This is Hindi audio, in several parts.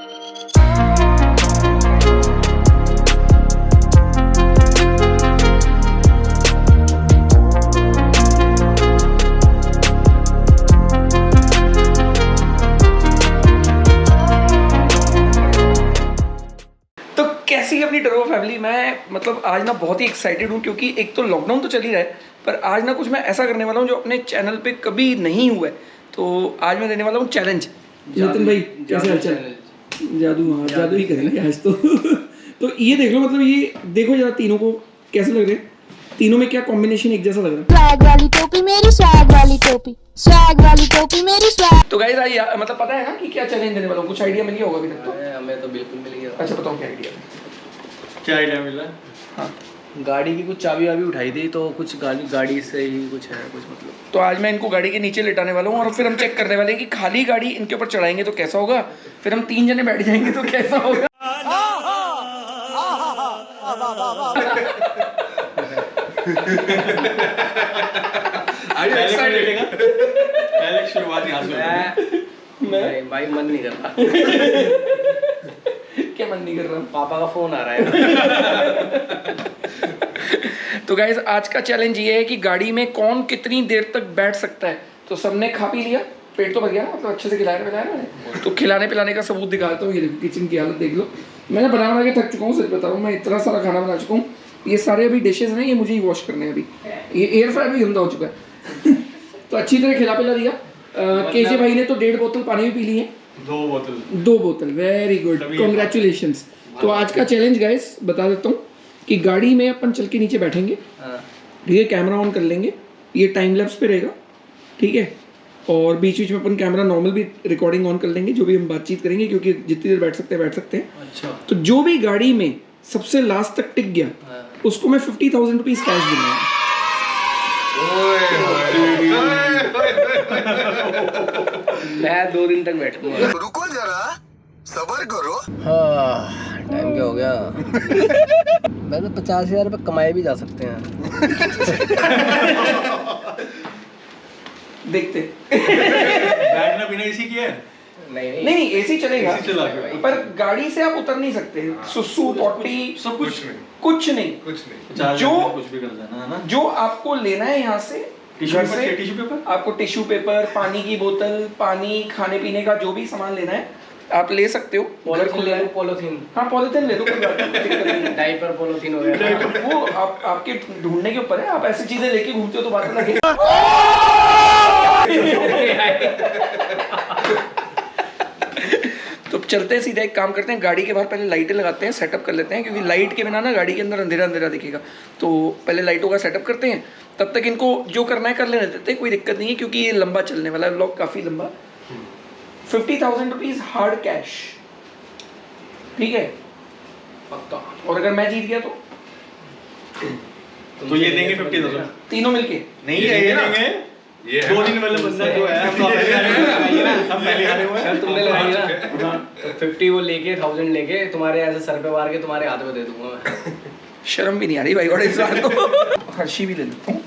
कैसी है अपनी टर्बो फैमिली। मैं मतलब आज ना बहुत ही एक्साइटेड हूँ क्योंकि एक तो लॉकडाउन तो चल ही रहा है, पर आज ना कुछ मैं ऐसा करने वाला हूँ जो अपने चैनल पे कभी नहीं हुआ है। तो आज मैं देने वाला हूँ चैलेंज। नितिन भाई कैसे हालचाल? जादू, हाँ जादू ही करेंगे आज तो। तो ये देख लो, मतलब ये देखो जरा तीनों को कैसे लग रहे हैं, तीनों में क्या कॉम्बिनेशन एक जैसा लग रहा है। स्वैग वाली टोपी मेरी, स्वैग वाली टोपी, स्वैग वाली टोपी मेरी, स्वैग। तो गाइस मतलब पता है ना कि क्या चैलेंज देने वाला हूँ? कुछ आइडिया मिल गया होगा अभी तक तो? हमें तो बिल्कुल मिल गया। अच्छा बताओ क्या आइडिया? क्या आइडिया मिला? हाँ, गाड़ी की कुछ चाबी वाबी उठाई थी तो कुछ गाड़ी से ही कुछ है कुछ मतलब। तो आज मैं इनको गाड़ी के नीचे लेटाने वाला हूँ और फिर हम चेक करने वाले हैं कि खाली गाड़ी इनके ऊपर चढ़ाएंगे तो कैसा होगा, फिर हम 3 जने बैठ जाएंगे तो कैसा होगा। पहले शुरुआत यहाँ से। मैं भाई मन नहीं कर रहा। क्या मन नहीं कर रहा? पापा का फोन आ रहा है। तो गाइस आज का चैलेंज ये है कि गाड़ी में कौन कितनी देर तक बैठ सकता है। तो सबने खा पी लिया, पेट तो भर गया ना, मतलब अच्छे से खिलाया पिलाया ना। तो खिलाने पिलाने का सबूत दिखाता हूँ। ये देखो किचन की हालत देख लो। मैंने बना के थक चुका हूँ, सच बता रहा हूँ। मैं इतना सारा खाना बना चुका हूँ। ये सारे अभी डिशेज हैं, ये मुझे ही वॉश करने हैं अभी। ये एयर फ्रायर भी गंदा हो चुका है। तो अच्छी तरह खिला पिला दिया। केजे भाई ने तो 1.5 बोतल पानी भी पी ली है। 2 बोतल, वेरी गुड, कॉन्ग्रेचुलेशंस। तो आज का चैलेंज गाइस बता देता हूँ कि गाड़ी में अपन चल के नीचे बैठेंगे, ठीक है, कैमरा ऑन कर लेंगे, ये टाइम लैप्स पे रहेगा, ठीक है, और बीच बीच में अपन कैमरा नॉर्मल भी रिकॉर्डिंग ऑन कर लेंगे, जो भी हम बातचीत करेंगे, क्योंकि जितनी देर बैठ सकते हैं। अच्छा। तो जो भी गाड़ी में सबसे लास्ट तक टिक गया उसको मैं 50,000 रुपीज कैश दूंगा। मैं 2 दिन तक बैठूंगा। रुको जरा, सब्र करो। हाँ, टाइम क्या हो गया? मैं तो 50,000 रुपये कमाए भी जा सकते हैं। देखते। बैठना बिना इसी की है? नहीं एसी चलेगा, पर गाड़ी से आप उतर नहीं सकते। सुसु पॉटी सब कुछ नहीं। जो कुछ भी कर देना है ना। जो आपको लेना है यहाँ से, टिश्यू पेपर, आपको टिश्यू पेपर, पानी की बोतल, पानी, खाने पीने का जो भी सामान लेना है आप ले सकते हो। पॉलिथीन ले लो, पॉलिथीन। हाँ पॉलिथीन ले लो, कोई बात नहीं। डाइपर पॉलिथीन हो गया। वो आपके ढूंढने के ऊपर है। आप ऐसी चीजें लेके घूमते हो तो बात अलग है। तो चलते हैं सीधा, एक काम करते हैं, गाड़ी के बाहर पहले लाइटें लगाते हैं, सेटअप कर लेते हैं, क्योंकि लाइट के बिना ना गाड़ी के अंदर अंधेरा अंधेरा दिखेगा। तो पहले लाइटों का सेटअप करते हैं, तब तक इनको जो करना है कर लेने देते हैं, कोई दिक्कत नहीं है, क्योंकि ये लंबा चलने वाला है व्लॉग, काफ़ी लंबा। 50,000 रुपीज हार्ड कैश, ठीक है पक्का। और अगर मैं जीत गया तो ये देंगे 50,000 तीनों मिलके। नहीं ये देंगे। ये 2 दिन वाला बंदा जो है हम पहले हारे हुए हैं। तुमने लगाई ना, तो 50 वो लेके 1000 लेके तुम्हारे ऐसे सर पे मार के तुम्हारे हाथ में दे दूंगा मैं। शर्म भी नहीं आ रही भाई, और इस बार तो हर्षी भी ले लेता हूँ,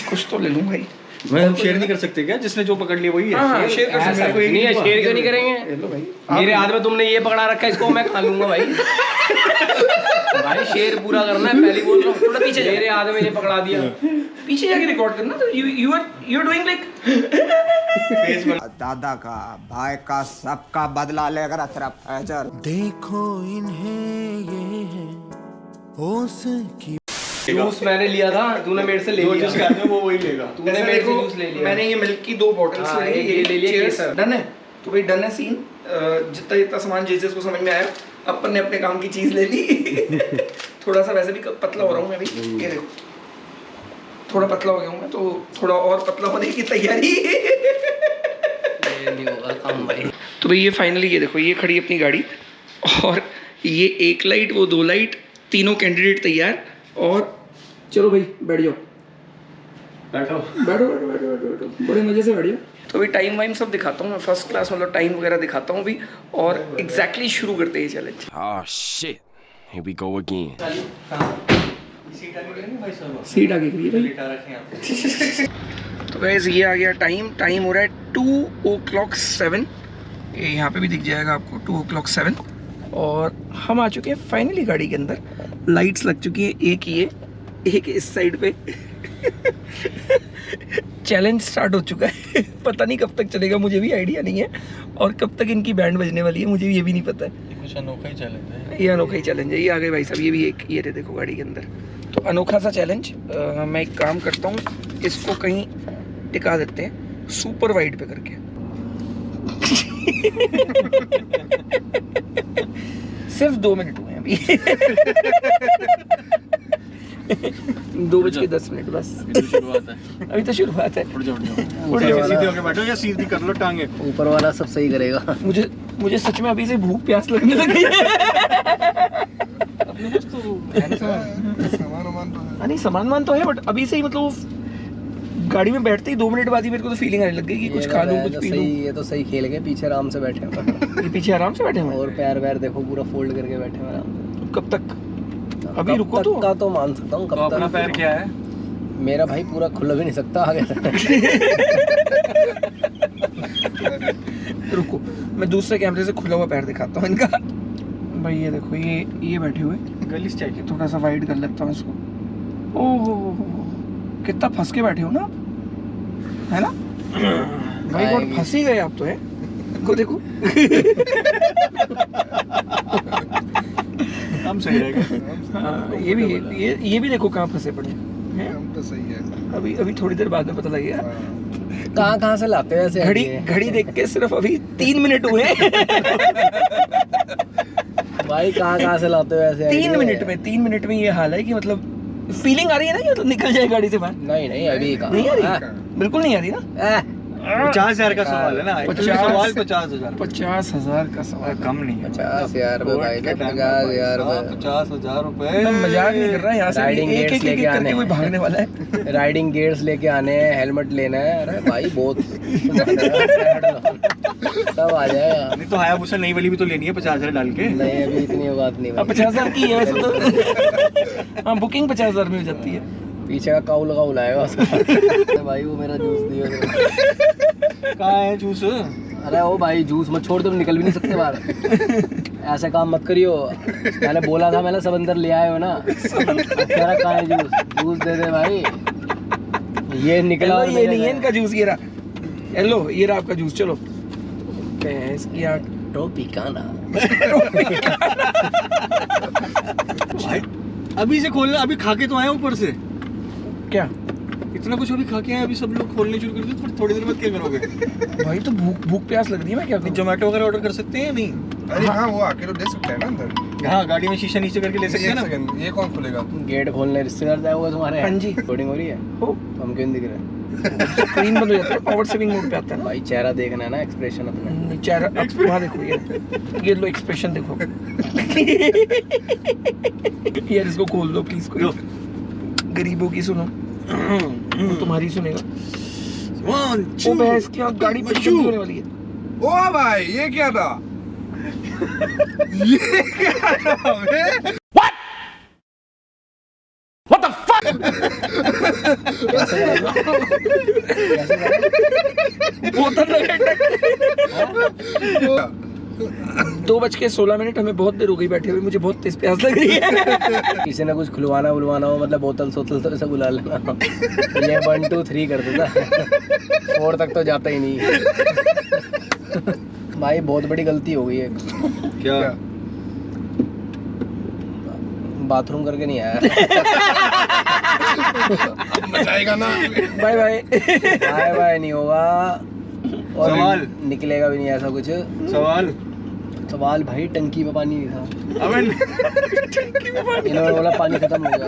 कुछ तो ले लूँ भाई। मैं शेयर नहीं कर सकते क्या? जिसने जो पकड़ लिया वही है। हाँ, शेयर कर सकते हैं। कोई नहीं है, शेयर क्यों नहीं करेंगे? लो भाई, मेरे हाथ में तुमने ये पकड़ा रखा है, इसको मैं खा लूंगा भाई। भाई शेयर पूरा करना है, पहले बोल रहा हूँ। थोड़ा पीछे, मेरे हाथ में ये पकड़ा दिया, पीछे जाके रिकॉर्ड करना। तो यू आर डूइंग लाइक दादा का, भाई का, सबका बदला लेकर अतरफ अजर। देखो इन्हें ये है होश की। जूस मैंने लिया था, तूने मेरे से ले लिया। जिस घर में वो वही लेगा। तूने मेरे से जूस ले लिया। मैंने ये मिल्क की 2 बॉटल्स हाँ, ले ली, ये ले लिया, Cheers, केसर। डन है। तो भाई डन है सीन। जितना सामान जिसको समझ में आया, अपन ने अपने काम की चीज ले ली। थोड़ा सा वैसे भी पतला हो रहा हूँ मैं भी, ये देखो थोड़ा पतला हो गया हूँ मैं, तो थोड़ा और पतला होने की तैयारी। ये नहीं होगा काम भाई। तो भाई ये फाइनली ये देखो, ये खड़ी अपनी गाड़ी, और ये 1 लाइट, वो 2 लाइट, तीनों कैंडिडेट तैयार। और चलो भाई बैठ जाओ, बैठो, बड़े मजे से बैठ जाओ। तो भाई टाइम वाइम सब दिखाता हूँ मैं, फर्स्ट क्लास मतलब टाइम वगैरह दिखाता हूँ भी, और एग्जैक्टली शुरू करते हैं challenge. Oh shit, here we go again. Seat आगे करिए भाई। तो गाइस ये आ गया टाइम हो रहा है 2:07। ये यहाँ पे भी दिख जाएगा आपको 2:07 और हम आ चुके हैं फाइनली गाड़ी के अंदर। लाइट्स लग चुकी है, एक ये एक इस साइड पे। चैलेंज स्टार्ट हो चुका है। पता नहीं कब तक चलेगा, मुझे भी आइडिया नहीं है, और कब तक इनकी बैंड बजने वाली है मुझे भी ये भी नहीं पता है। कुछ अनोखा ही चैलेंज है। ये अनोखा ही चैलेंज है। ये आ गए भाई साहब, ये भी एक ये रहे देखो गाड़ी के अंदर। तो अनोखा सा चैलेंज। मैं एक काम करता हूँ, इसको कहीं टिका देते हैं सुपर वाइड पे करके। सिर्फ 2 मिनट हुए हैं अभी। 2:10 बस। शुरुआत है। अभी तो शुरुआत है। उड़ जाओ सीधे होके बैठो या सीधी कर लो टांगे। ऊपर वाला सब सही करेगा। मुझे सच में अभी से भूख प्यास लगने लगी है। नहीं सामान तो है, बट अभी से ही मतलब गाड़ी में बैठते ही 2 मिनट बाद ही मेरे को तो फीलिंग आने लग गई कि कुछ खा लूं कुछ पी लूं। ये तो सही खेल गए, पीछे आराम से बैठे हैं। ये पीछे आराम से बैठे हैं और पैर वैर देखो पूरा फोल्ड करके बैठे हैं आराम से। कब तक? अभी रुको तो का तो मान सकता हूँ। तो अपना पैर क्या है? मेरा भाई पूरा खुला भी नहीं सकता आगे। रुको मैं दूसरे कैमरे से खुला हुआ पैर दिखाता हूँ इनका। भाई ये देखो, ये बैठे हुए। गली स्टाइल के थोड़ा सा वाइड कर लेता हूँ इसको। ओहो कितना फंस के बैठे हो ना आप, है ना भाई? बहुत फंस ही गए आप तो, है को देखो। हम सही रहेगा। हाँ, ये भी देखो कहाँ फंसे पड़े हैं। हम तो सही है। अभी थोड़ी देर बाद में पता लगेगा। कहाँ से लाते हैं ऐसे? घड़ी देख के सिर्फ अभी 3 मिनट हुए। भाई कहाँ से लाते हो ऐसे? 3 मिनट में ये हाल है कि मतलब फीलिंग आ रही है ना कि मतलब निकल जाए गाड़ी से बाहर। नहीं अभी कहाँ? नहीं आ रही, बिल्कुल नहीं आ रही ना। 50,000 का सवाल है ना। 50,000 50,000 50,000 का सवाल कम नहीं है। 50,000 रुपए भाई, 50,000 रुपए। 50,000 रुपए। मैं मजाक नहीं कर रहा, यहाँ से राइडिंग एक गेट्स लेके आने कोई भागने वाला है। राइडिंग गेट्स लेके आने हैं, हेलमेट लेना है। अरे भाई बहुत सब आ जाएगा। नहीं तो हायाबुसा नई वाली भी तो लेनी है 50,000 डाल के। नहीं अभी इतनी बात नहीं भाई। 50,000 की है वैसे तो। हाँ बुकिंग 50,000 में हो जाती है। पीछे का काउल आएगा उसका। भाई वो मेरा जूस दियो। कहाँ है जूस? अरे ओ भाई जूस मत छोड़, तुम निकल भी नहीं सकते बाहर। ऐसे काम मत करियो। मैंने बोला था, मैंने सब अंदर ले आए हो ना। कह रहा कहाँ है जूस दे दे भाई। ये निकला, ये नहीं है इनका जूस। ये रहा, हेलो ये रहा आपका जूस। चलो इसकी आँख टोपी खाना। भाई अभी से खोलना, अभी खा के तो आए ऊपर से। क्या इतना कुछ अभी खा के आए, अभी सब लोग खोलने शुरू कर दिए, फिर थोड़ी देर बाद क्या करोगे? भाई तो भूख प्यास लग रही है, मैं क्या करूं? जोमेटो वगैरह ऑर्डर कर सकते हैं या नहीं? अरे हाँ वो आके तो दे सकते हैं ना अंदर। हाँ गाड़ी में शीशा नीचे करके ले सकते हैं ना। ये कौन खुलेगा? गेट खोलने रिश्तेदार जाओगे तुम्हारे? हाँ जी। रिकॉर्डिंग हो रही है। हो हम क्यों दिख रहे हैं? स्क्रीन बंद हो जाता है, पावर सेविंग मोड पे आता है ना। भाई चेहरा देखना है ना, एक्सप्रेशन अपना। चेहरा वहाँ देखो, ये लो एक्सप्रेशन देखो। यार इसको खोल दो प्लीज, कोई गरीबों की सुनो, वो तुम्हारी सुनेगा। ओ भैंस की आँख, गाड़ी बंद होने वाली है। ओ भाई ये क्या था? ये क्या था बे? बोतल लगा टक। 2:16 हमें बहुत देर हो गई बैठे हुए, मुझे बहुत तेज प्यास लग रही है। किसी ने कुछ खुलवाना हो, मतलब बोतल सोतल तो ऐसे बुला लेना। ये 1 2 3 कर देता, 4 तक तो जाता ही नहीं। भाई बहुत बड़ी गलती हो गई है। क्या? बाथरूम करके नहीं आया। मचाएगा ना। Bye bye. बाय नहीं होगा और सवाल निकलेगा भी नहीं ऐसा कुछ। सवाल भाई टंकी में पानी नहीं था। इन्होंने बोला पानी खत्म हो गया।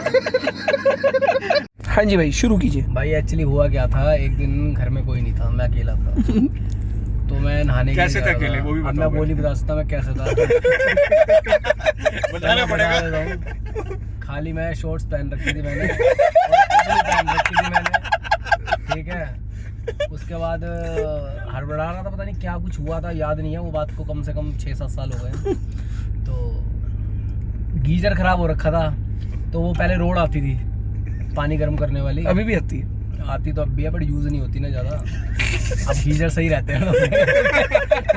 हाँ जी भाई शुरू कीजिए। भाई एक्चुअली हुआ क्या था, एक दिन घर में कोई नहीं था, मैं अकेला था। तो मैं नहाने कैसे थे अकेले, वो भी बताओ। मैं बोली बता सकता मैं कैसे था। बताना पड़ेगा। खाली मैं शॉर्ट्स पहन रखी थी मैंने, और कुछ नहीं पहन रखी थी मैंने, ठीक है। उसके बाद हड़बड़ा रहा था, पता नहीं क्या कुछ हुआ था, याद नहीं है वो बात को, कम से कम 6-7 साल हो गए। तो गीजर खराब हो रखा था, तो वो पहले रोड आती थी पानी गर्म करने वाली, अभी भी आती है। आती तो अब भी है, बट यूज नहीं होती ना ज़्यादा। अब गीजर सही रहते हैं।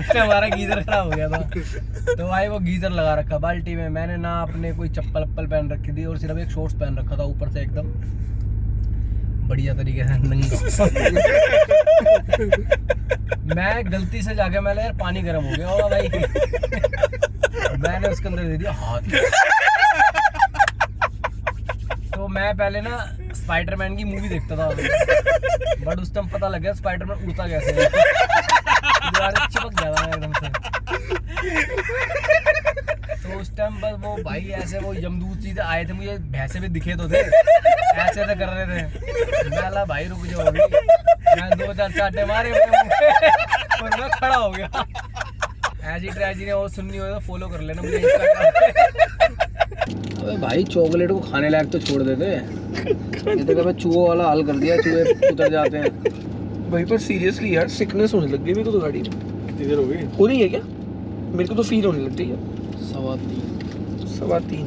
उससे हमारा गीजर खराब हो गया था। तो भाई वो गीजर लगा रखा बाल्टी में, मैंने ना अपने कोई चप्पल अप्पल पहन रखी थी और सिर्फ एक शॉर्ट्स पहन रखा था ऊपर से एकदम बढ़िया तरीके से नंगा। मैं गलती से जाके मैंने यार पानी गर्म हो गया होगा भाई, मैंने उसके अंदर दे दिया हाथ। तो मैं पहले ना स्पाइडरमैन की मूवी देखता था, बट उस टाइम पता लग गया स्पाइडरमैन उड़ता कैसे है। चिपक गया था एकदम से। तो उस टाइम बस वो भाई ऐसे वो यमदूत चीजें आए थे, मुझे भैंसे भी दिखे तो थे, ऐसे ऐसे कर रहे थे। मैं ला भाई रुक जाओ अभी, मैं 2-4 चाटे मारे और मैं खड़ा हो गया। ऐसी ट्रेजेडी और सुननी हो तो फॉलो कर लेना मुझे इंस्टाग्राम पे। अबे भाई चॉकलेट को खाने लायक तो छोड़ देते, ये तो कभी चूहों वाला हाल कर दिया, चूहे उतर जाते हैं भाई। पर सीरियसली यार सिकनेस होने लग गई मेरे को तो गाड़ी में। कितनी देर हो गई? हो रही है क्या? मेरे को तो फील होने लग गई है। 3:15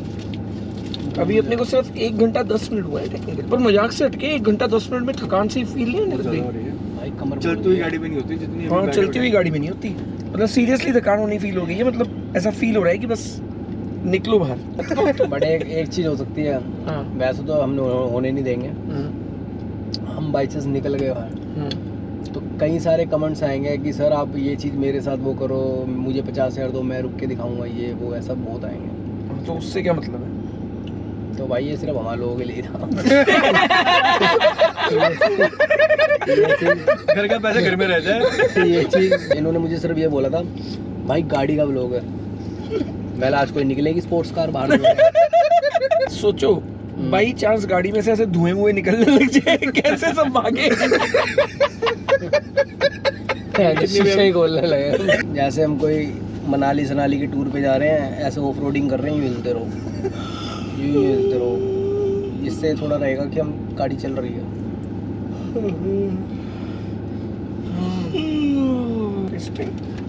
अभी अपने को सिर्फ 1 घंटा 10 मिनट हुआ है टेक्निकल, पर मजाक से हटके 1 घंटा 10 मिनट में थकान से फील नहीं होने लग गई भाई। कमर चलती हुई गाड़ी में नहीं होती जितनी। हाँ चलती हुई गाड़ी में नहीं होती, मतलब सीरियसली थकान होनी फील हो गई है। मतलब ऐसा फील हो रहा है कि बस निकलो बाहर। बड़े एक चीज हो सकती है, हाँ। वैसे तो हम होने नहीं देंगे, हम बाई चांस निकल गए बाहर तो कई सारे कमेंट्स आएंगे कि सर आप ये चीज़ मेरे साथ वो करो, मुझे 50,000 दो, मैं रुक के दिखाऊंगा, ये वो ऐसा बहुत आएंगे। तो उससे क्या मतलब है? तो भाई ये सिर्फ हमारे लोगों के लिए था। घर का पैसा घर में रहता है। ये चीज़ इन्होंने मुझे सिर्फ ये बोला था, भाई गाड़ी का व्लॉग है, मैं आज कोई निकलेगी स्पोर्ट्स कार बाहर। सोचो बाई चांस गाड़ी में से ऐसे धुएं हुए निकलने लग जाए, कैसे सब भागे। शीशे ही खोलने लगे। जैसे हम कोई मनाली सनाली के टूर पे जा रहे हैं, ऐसे ऑफ रोडिंग कर रहे हैं, यूँ हिलते रहो, यूँ हिलते रहो, इससे थोड़ा रहेगा कि हम गाड़ी चल रही है।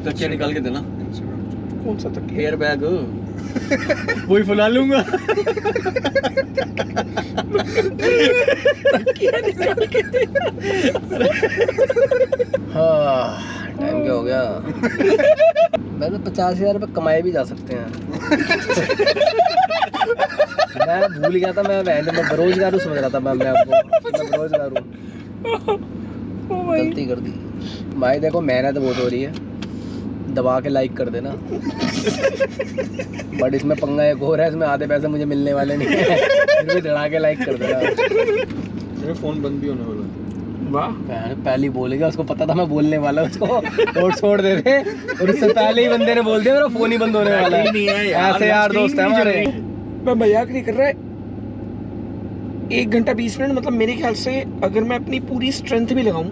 तकिया निकाल के देना। कौन सा तकिया? एयर बैग वही फुला लूंगा। हाँ टाइम क्या हो गया? मैंने 50,000 रुपये कमाए भी जा सकते हैं। मैं भूल गया था, मैं बेरोजगार समझ रहा था मैं आपको, मैं बेरोजगार हूँ। गलती कर दी भाई। देखो मेहनत बहुत हो रही है, दबा के लाइक कर देना। बट इसमें पंगा एक और है, इसमें आधे पैसे मुझे मिलने वाले नहीं है, फिर भी डरा के लाइक कर देना। मेरा फोन बंद भी होने वाला है। वाह पहले ही बोलेगा, उसको पता था मैं बोलने वाला, उसको और छोड़ दे रहे, और उससे पहले ही बंदे ने बोल दिया मेरा फोन ही बंद होने वाला है। ऐसे यार दोस्त है हमारे। मैं मजाक नहीं कर रहा है। 1 घंटा 20 मिनट, मतलब मेरे ख्याल से अगर मैं अपनी पूरी स्ट्रेंथ भी लगाऊं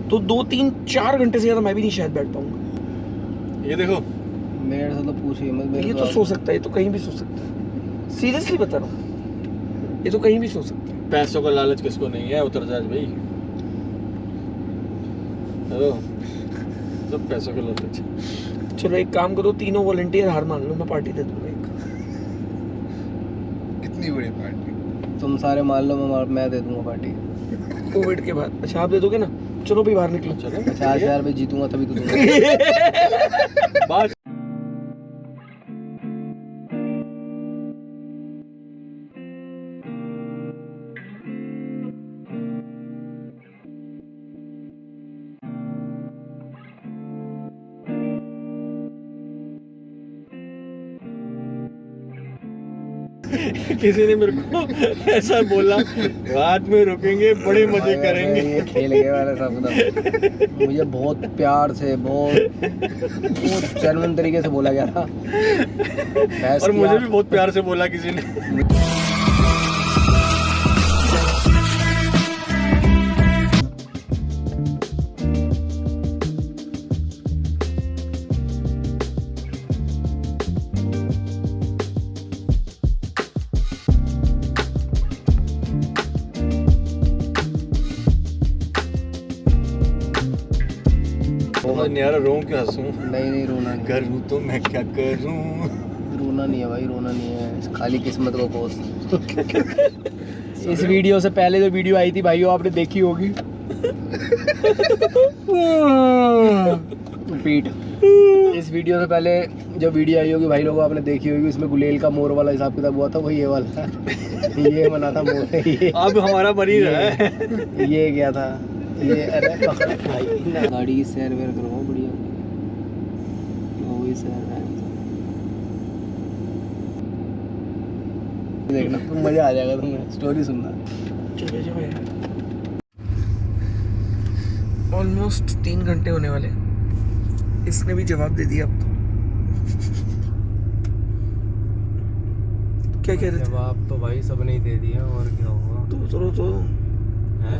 तो 2-3-4 घंटे से ज्यादा मैं भी नहीं शायद बैठ पाऊंगा। ये देखो मेरे से तो पूछिए मत, मेरे ये तो सो सकता है, ये तो कहीं भी सो सकता है, सीरियसली बता रहा हूँ, ये तो कहीं भी सो सकता है। पैसों का लालच किसको नहीं है, उतर जाए भाई। हेलो, सब पैसों का लालच। चलो एक काम करो, तीनों वॉलंटियर हार मान लो, मैं पार्टी दे दूंगा एक। कितनी बड़ी पार्टी? तुम सारे मान लो, मैं दे दूंगा पार्टी। कोविड के बाद। अच्छा आप दे दोगे ना? चलो भी बाहर निकलो। चलो 50,000 रुपये जीतूंगा तभी तो दूंगा। बात किसी ने मेरे को ऐसा बोला, रात में रुकेंगे, बड़े मजे करेंगे। ये खेल गए वाले सब एकदम। मुझे बहुत प्यार से, बहुत जेन्युइन तरीके से बोला गया था, और मुझे भी बहुत प्यार से बोला किसी ने। यार रो क्यों हंसूं? नहीं रोना नहीं, करूं तो मैं क्या करूं? रोना नहीं है भाई, रोना नहीं है, खाली किस्मत को कोस। इस वीडियो से पहले जो वीडियो आई थी भाइयों, आपने देखी होगी। पीठ वीडियो से पहले जो वीडियो आई होगी भाई लोगों आपने देखी होगी, उसमें गुलेल का मोर वाला हिसाब किताब हुआ था, वो ये वाला ये बना था मोर। ये अब हमारा मरीज है। ये क्या था ये, अरे पकड़ भाई गाड़ी की सैर वैर करवाओ बढ़िया, वही सैर है देखना, तुम मजा आ जाएगा तुम्हें स्टोरी सुनना। चलो जाओ यार। ऑलमोस्ट 3 घंटे होने वाले, इसने भी जवाब दे दिया अब तो। क्या कह रहे थे? जवाब तो भाई सबने ही दे दिया, और क्या होगा। तो उतरो तो।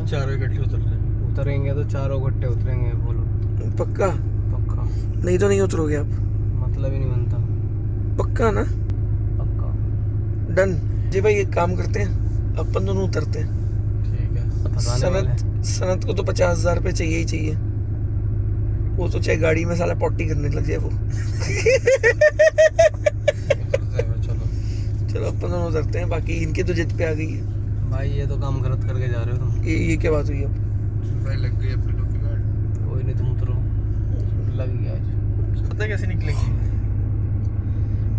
चारों इकट्ठे उतर रहे हैं। उतरेंगे तो चारों गट्टे उतरेंगे, बोलो पक्का? पक्का, नहीं तो नहीं उतरोगे आप? मतलब ही नहीं बनता। पक्का ना? पक्का डन जी भाई, एक काम करते हैं, अपन दोनों उतरते हैं। ठीक है। फंसाने वाले। सनत को तो 50,000 रुपये चाहिए ही चाहिए। वो तो चाहे गाड़ी में साला पॉटी करने लग जाए वो। चलो। चलो अपन दोनों उतरते हैं, बाकी इनकी तो जिद पे आ गई है। भाई ये तो काम गलत करके जा रहे हो तुम। ये क्या बात हुई अब? भाई लग गई अपने लोग की गाड़ी। कोई नहीं, तुम उतरो, लग गया आज। पता है कैसे निकलेंगी?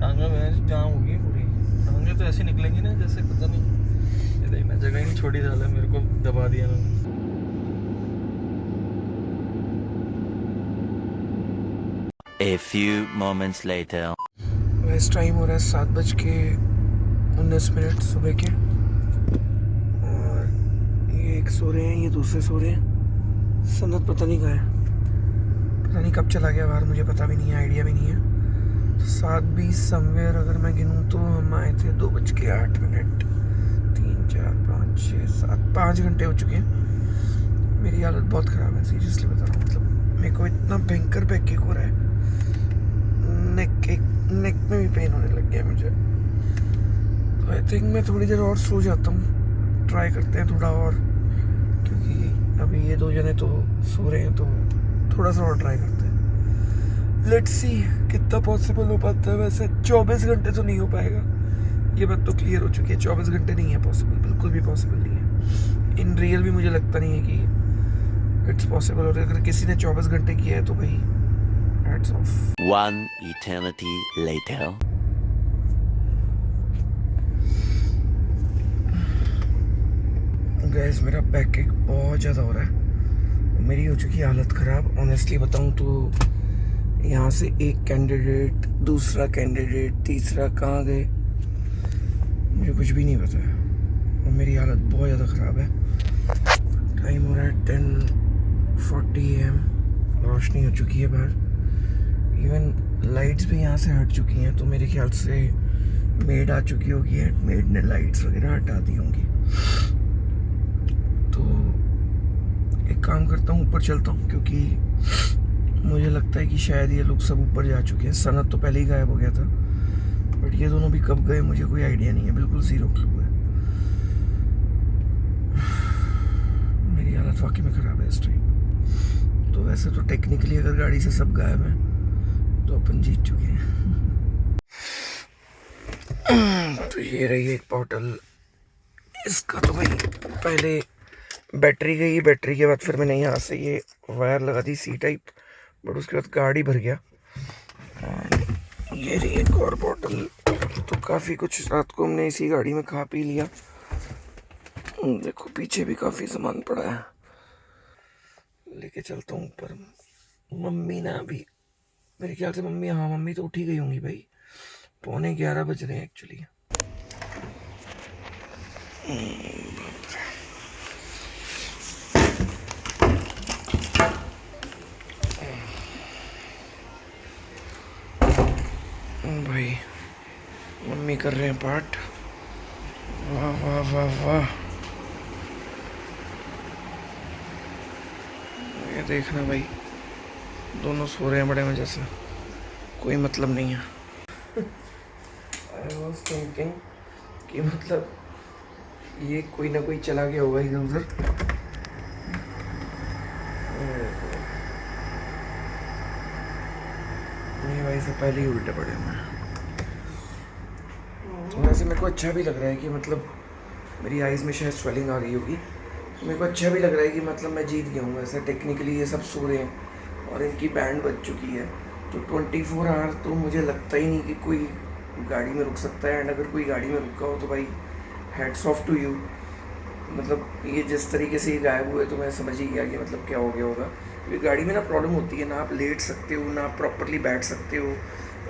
टांगा में जाम होगी पूरी। टांगे तो ऐसे निकलेंगी ना जैसे पता नहीं, ये देखना जगह ही नहीं छोड़ी साला, मेरे को दबा दिया ना। A few moments later. वैसे टाइम हो रहा है 7:19 सुबह के, और ये एक सो रहे हैं, ये दूसरे सो रहे हैं। सनत पता नहीं कहाँ है, पता नहीं कब चला गया बाहर, मुझे पता भी नहीं है, आइडिया भी नहीं है। 7:20 समवेयर अगर मैं गिनूँ तो हम आए थे 2:08, 3, 4, 5, 6, 7, 5 घंटे हो चुके हैं। मेरी हालत बहुत ख़राब है, सीरियसली बता रहा हूँ। मतलब मेरे को इतना भयंकर बैकएक हो रहा है, नेक में भी पेन होने लग गया मुझे। तो आई थिंक मैं थोड़ी देर और सो जाता हूँ, ट्राई करते हैं थोड़ा और, क्योंकि अभी ये 2 जने तो सो रहे हैं, तो थोड़ा सा और ट्राई करते हैं। लेट्स सी कितना पॉसिबल हो पाता है। वैसे 24 घंटे तो नहीं हो पाएगा, ये बात तो क्लियर हो चुकी है। 24 घंटे नहीं है पॉसिबल, बिल्कुल भी पॉसिबल नहीं है। इन रियल भी मुझे लगता नहीं है कि इट्स पॉसिबल। और अगर किसी ने 24 घंटे किया है तो भाई hats off. One eternity later. Gas मेरा बैकएक बहुत ज़्यादा हो रहा है, मेरी हो चुकी है हालत ख़राब। ऑनेस्टली बताऊं तो यहाँ से एक कैंडिडेट, दूसरा कैंडिडेट, तीसरा कहाँ गए मुझे कुछ भी नहीं पता है, और मेरी हालत बहुत ज़्यादा ख़राब है। टाइम हो रहा है 10:40 AM, रोशनी हो चुकी है बाहर, इवन लाइट्स भी यहाँ से हट चुकी हैं, तो मेरे ख्याल से मेड आ चुकी होगी है, मेड ने लाइट्स वगैरह हटा दी होंगी। तो एक काम करता हूँ, ऊपर चलता हूँ, क्योंकि मुझे लगता है कि शायद ये लोग सब ऊपर जा चुके हैं। सनत तो पहले ही गायब हो गया था, बट ये दोनों भी कब गए मुझे कोई आइडिया नहीं है, बिल्कुल ज़ीरो क्लू है। मेरी हालत वाकई में ख़राब है इस टाइम। तो वैसे तो टेक्निकली अगर गाड़ी से सब गायब हैं तो अपन जीत चुके हैं। तो ये रही एक बॉटल, इसका तो भाई पहले बैटरी गई, बैटरी के बाद फिर मैंने यहाँ से ये वायर लगा दी C टाइप, बट उसके बाद गाड़ी भर गया। और ये रही एक और बॉटल। तो काफ़ी कुछ रात को हमने इसी गाड़ी में खा पी लिया। देखो पीछे भी काफ़ी सामान पड़ा है, लेके चलता हूँ ऊपर। मम्मी ना अभी मेरे ख्याल से मम्मी, हाँ मम्मी तो उठी गई होंगी भाई, 11:15 बज रहे हैं एक्चुअली। भाई मम्मी कर रहे हैं पाठ, वाह वाह वाह वाह। ये देखना भाई, दोनों सो रहे हैं बड़े मजे से, कोई मतलब नहीं है। आई वॉज थिंकिंग कि मतलब ये कोई ना कोई चला गया होगा इधर उधर। ये भाई से पहले ही उल्टे पड़े हुए हैं। तो वैसे मेरे को अच्छा भी लग रहा है कि मतलब मेरी आइज़ में शायद स्वेलिंग आ गई होगी, मेरे को अच्छा भी लग रहा है कि मतलब मैं जीत गया हूँ। ऐसा टेक्निकली ये सब सो रहे हैं और इनकी बैंड बज चुकी है, तो 24 आवर तो मुझे लगता ही नहीं कि कोई गाड़ी में रुक सकता है। एंड अगर कोई गाड़ी में रुका हो तो भाई हैट्स ऑफ टू यू। मतलब ये जिस तरीके से ये गायब हुए तो मैं समझ ही गया कि मतलब क्या हो गया होगा। क्योंकि गाड़ी में ना प्रॉब्लम होती है, ना आप लेट सकते हो, ना आप प्रॉपरली बैठ सकते हो,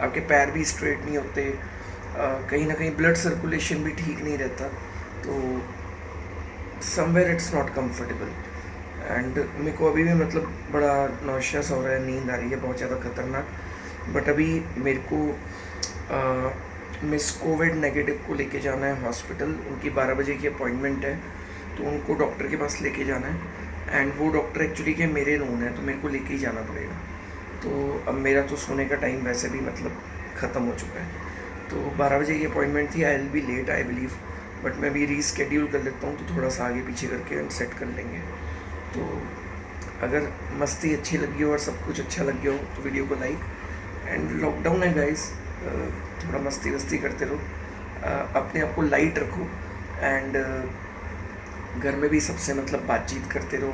आपके पैर भी स्ट्रेट नहीं होते, कहीं ना कहीं ब्लड सर्कुलेशन भी ठीक नहीं रहता। तो somewhere it's not comfortable. And मेरे को अभी भी मतलब बड़ा नॉशियस हो रहा है, नींद आ रही है बहुत ज़्यादा खतरनाक। बट अभी मेरे को मिस कोविड नेगेटिव को लेके जाना है हॉस्पिटल। उनकी 12 बजे की अपॉइंटमेंट है, तो उनको डॉक्टर के पास लेके जाना है। एंड वो डॉक्टर एक्चुअली के मेरे नोन है, तो मेरे को लेके ही जाना पड़ेगा। तो अब मेरा तो सोने का टाइम वैसे भी मतलब ख़त्म हो चुका है। तो 12 बजे की अपॉइंटमेंट थी। I will be late I believe, but मैं भी रीस्केड्यूल कर लेता हूँ, तो थोड़ा सा आगे पीछे करके सेट कर लेंगे। तो अगर मस्ती अच्छी लगी हो और सब कुछ अच्छा लग गया हो तो वीडियो को लाइक। एंड लॉकडाउन है गाइस, थोड़ा मस्ती वस्ती करते रहो, अपने आप को लाइट रखो। एंड घर में भी सबसे मतलब बातचीत करते रहो,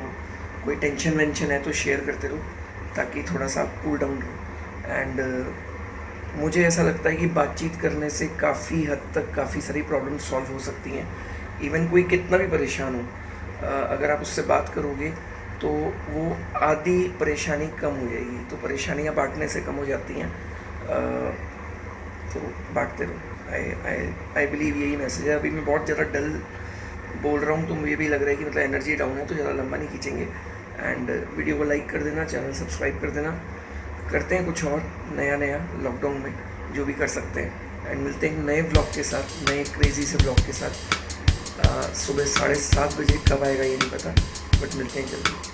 कोई टेंशन वेंशन है तो शेयर करते रहो, ताकि थोड़ा सा कूल डाउन रहो। एंड मुझे ऐसा लगता है कि बातचीत करने से काफ़ी हद तक काफ़ी सारी प्रॉब्लम सॉल्व हो सकती हैं। इवन कोई कितना भी परेशान हो, अगर आप उससे बात करोगे तो वो आधी परेशानी कम हो जाएगी। तो परेशानियाँ बांटने से कम हो जाती हैं, तो बांटते रहो। आई बिलीव यही मैसेज है। अभी मैं बहुत ज़्यादा डल बोल रहा हूँ, तो मुझे भी लग रहा है कि मतलब एनर्जी डाउन है, तो ज़्यादा लंबा नहीं खींचेंगे। एंड वीडियो को लाइक कर देना, चैनल सब्सक्राइब कर देना। करते हैं कुछ और नया लॉकडाउन में जो भी कर सकते हैं। एंड मिलते हैं नए व्लॉग के साथ, नए क्रेजी से व्लॉग के साथ। सुबह 7:30 बजे कब आएगा ये नहीं पता, बट मिलते हैं जल्दी।